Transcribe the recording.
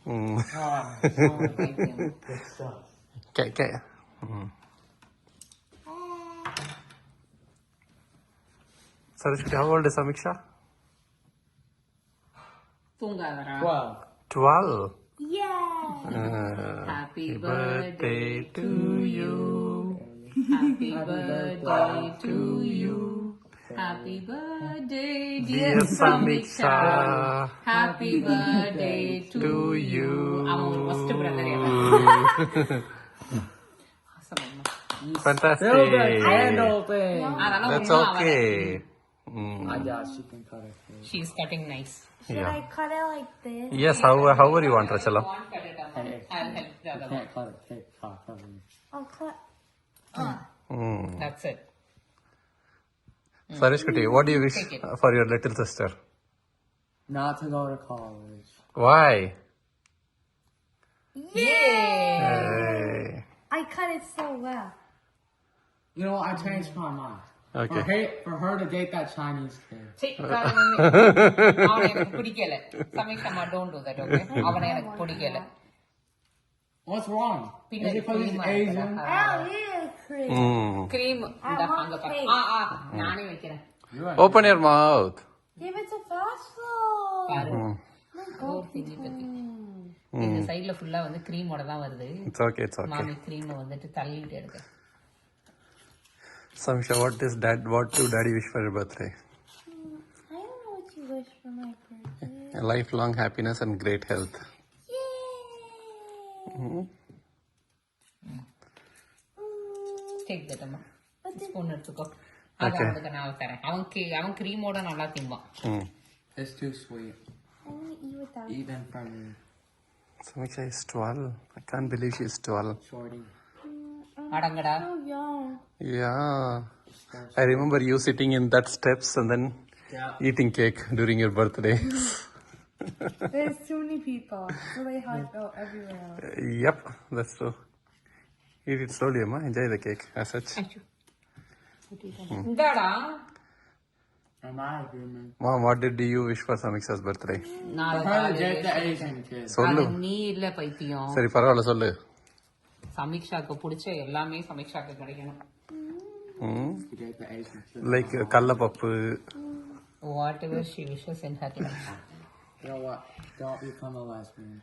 Mm. Good stuff. Okay. Mm. Sarashwati, how old is Samiksha? தூங்காதரா 12. Yay! Happy birthday to you. Happy birthday to you. Happy birthday, dear Dear Samiksha. Samiksha. Happy birthday to To you. you. அவன் ஒரு first brother Fantastic. Candle thing. That's okay. Mm. She can cut it. She's cutting nice. Should Yeah. I cut it like this? Yes, however you want, Rachalam. Cut it up. I'll help the other one. Can't cut it. Take cut it. I'll cut. Mm. That's it. Sarashwati, what do you wish Take it. for your little sister? Not to go to college. Why? Yay! Hey. I cut it so well. You know what? I changed my mind. Okay. For her to date that Chinese kid. அவனை எனக்கு பிடிக்கல Sameeksha don't do that, okay? அவனை எனக்கு பிடிக்கல What's wrong? Is பின்னாடி it because he's Asian? Oh, yeah, cream. Mm. Cream இந்த want அங்க பாரு cake. நானே வைக்கிறேன் You're right. Open your mouth. Give it to Fosco. பாரு Mm. ஒரு திங்கி பத்தி இந்த சைடுல ஃபுல்லா வந்து கிரீமோட தான் வருது It's okay. மாமி கிரீம் வந்துட்டு தள்ளிட்டு எடுக்க Samiksha, what do daddy wish for your birthday? I don't know what you wish for my birthday. A lifelong happiness and great health. Yay! Take that அம்மா ஸ்பூன் எடுத்துக்கோ அது அவனுக்கு நான் தரேன் அவன் கிரீமோட நல்லா திம்பான் Mm. It's too sweet. I want to eat without. Even from Samiksha is 12. I can't believe she's 12. Shorty. அடங்கடா So young. Yeah. I remember you sitting in that steps and then eating cake during your birthday. There's too many people, so they hide out everywhere else. Yep, that's true. Eat it slowly, Amma. Enjoy the cake as such. இந்தாடா Am I agreement? Mom, what did you wish for Samiksha's birthday? நாளை For her to காலையில date the Asian kid. சொல்லு. அது நீ இல்ல பைத்தியம் சரி பரவாயில்ல சொல்லு. சமீக்ஷாக்கு பிடிச்ச எல்லாமே சமீக்ஷாக்கு கிடைக்கணும் To date the Asian kid. Like கடலப்பப்பு. Whatever she wishes in her life You know what? Don't become a lesbian.